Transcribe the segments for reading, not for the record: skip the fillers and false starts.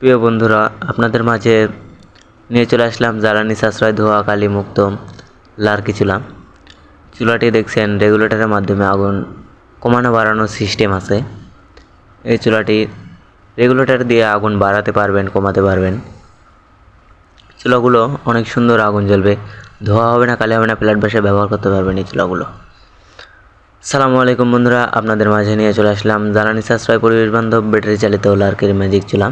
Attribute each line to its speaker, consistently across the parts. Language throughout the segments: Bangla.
Speaker 1: প্রিয় বন্ধুরা, আপনাদের মাঝে নিয়ে চলে আসলাম জ্বালানি সাশ্রয় ধোয়া কালি মুক্ত লার্কি চুলা। চুলাটি দেখছেন রেগুলেটরের মাধ্যমে আগুন কমানো বাড়ানোর সিস্টেম আছে। এই চুলাটি রেগুলেটর দিয়ে আগুন বাড়াতে পারবেন, কমাতে পারবেন। চুলাগুলো অনেক সুন্দর আগুন জ্বলবে, ধোয়া হবে না, কালি হবে না, প্লাট বাসায় ব্যবহার করতে পারবেন এই চুলাগুলো। আসসালামু আলাইকুম বন্ধুরা, আপনাদের মাঝে নিয়ে চলে আসলাম জ্বালানি সাশ্রয় পরিবেশ বান্ধব ব্যাটারি চালিত লার্কির ম্যাজিক চুলা।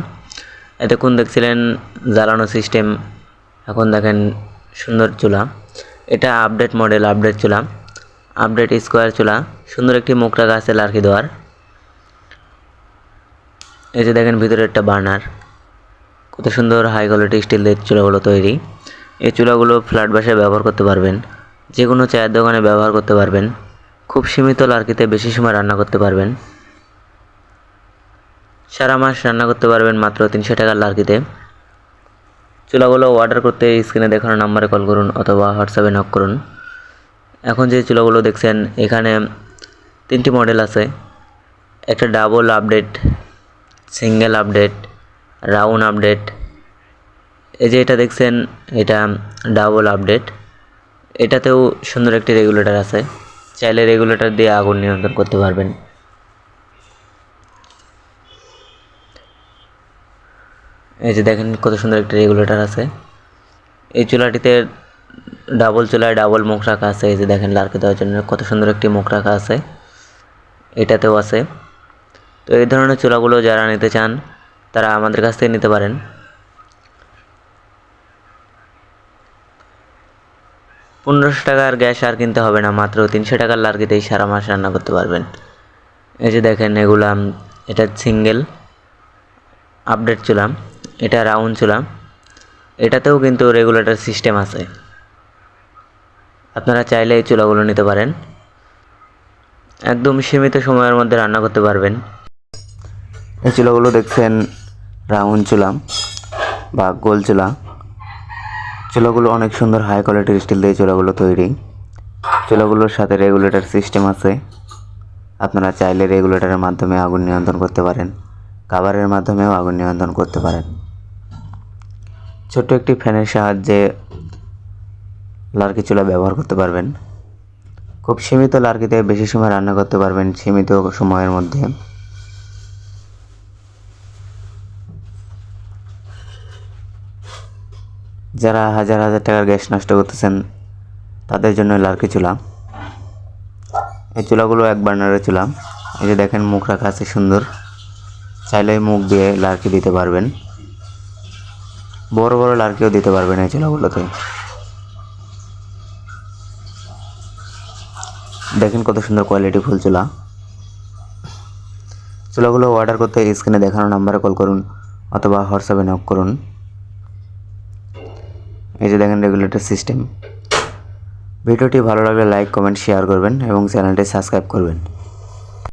Speaker 1: এতক্ষণ দেখছিলেন জ্বালানো সিস্টেম, এখন দেখেন সুন্দর চুলা। এটা আপডেট মডেল, আপডেট চুলা, আপডেট স্কোয়ার চুলা। সুন্দর একটি মুখ রাখা আছে লার্কি দেওয়ার। এই যে দেখেন ভিতরে একটা বার্নার, কত সুন্দর হাই কোয়ালিটি স্টিলের চুলাগুলো তৈরি। এই চুলাগুলো ফ্ল্যাট বাসায় ব্যবহার করতে পারবেন, যে কোনো চায়ের দোকানে ব্যবহার করতে পারবেন। খুব সীমিত লার্কিতে বেশি সময় রান্না করতে পারবেন। সারা মাস রান্না করতে পারবেন মাত্র 300 টাকার লার্কিতে। চুলাগুলো অর্ডার করতে স্ক্রিনে দেখানো নাম্বারে কল করুন অথবা হোয়াটসঅ্যাপে নক করুন। এখন যে চুলাগুলো দেখছেন এখানে 3টি মডেল আছে। একটা double update, single update, round update. এই যে এটা দেখছেন, এটা ডাবল আপডেট। এটাতেও সুন্দর একটি রেগুলেটর আছে, চাইলে রেগুলেটর দিয়ে আগুন নিয়ন্ত্রণ করতে পারবেন। এই যে দেখেন কত সুন্দর একটি রেগুলেটর আছে। এই চুলাটিতে ডাবল চুলায় ডাবল মুখ রাখা আছে। এই যে দেখেন লার্কি দেওয়ার জন্য কত সুন্দর একটি মুখ রাখা আছে, এটাতেও আছে। তো এই ধরনের চুলাগুলো যারা নিতে চান তারা আমাদের কাছ থেকে নিতে পারেন। $1500 গ্যাস আর কিনতে হবে না, মাত্র 300 টাকার লার্কিতেই সারা মাস রান্না করতে পারবেন। এই যে দেখেন এগুলা, এটা সিঙ্গেল আপডেট চুলা, এটা রাউন্ড চুলা। এটাতেও কিন্তু রেগুলেটর সিস্টেম আছে, আপনারা চাইলে এই চুলাগুলো নিতে পারেন। একদম সীমিত সময়ের মধ্যে রান্না করতে পারবেন। এই চুলাগুলো দেখছেন রাউন্ড চুলা বা গোল চুলা। চুলাগুলো অনেক সুন্দর হাই কোয়ালিটির স্টিল দিয়ে চুলাগুলো তৈরি। চুলাগুলোর সাথে রেগুলেটর সিস্টেম আছে, আপনারা চাইলে রেগুলেটরের মাধ্যমে আগুন নিয়ন্ত্রণ করতে পারেন, কাভারের মাধ্যমেও আগুন নিয়ন্ত্রণ করতে পারেন। ছোট্ট একটি ফ্যানের সাহায্যে লার্কি চুলা ব্যবহার করতে পারবেন। খুব সীমিত লার্কিতে বেশি সময় রান্না করতে পারবেন, সীমিত সময়ের মধ্যে। যারা হাজার হাজার টাকার গ্যাস নষ্ট করতেছেন তাদের জন্য লার্কি চুলা। এই চুলাগুলো এক বার্নারের চুলা। এই যে দেখেন মুখ রাখা আছে সুন্দর, চাইলে মুখ দিয়ে লার্কি দিতে পারবেন, বড় বড় লার্কিও দিতে পারবেন এই চুলাগুলোতে। দেখেন কত সুন্দর কোয়ালিটি ফুল চুলা। চুলাগুলো অর্ডার করতে স্ক্রিনে দেখানো নাম্বারে কল করুন অথবা হোয়াটসঅ্যাপে নক করুন। এই যে দেখেন রেগুলেটর সিস্টেম। ভিডিওটি ভালো লাগলে লাইক, কমেন্ট, শেয়ার করবেন এবং চ্যানেলটি সাবস্ক্রাইব করবেন।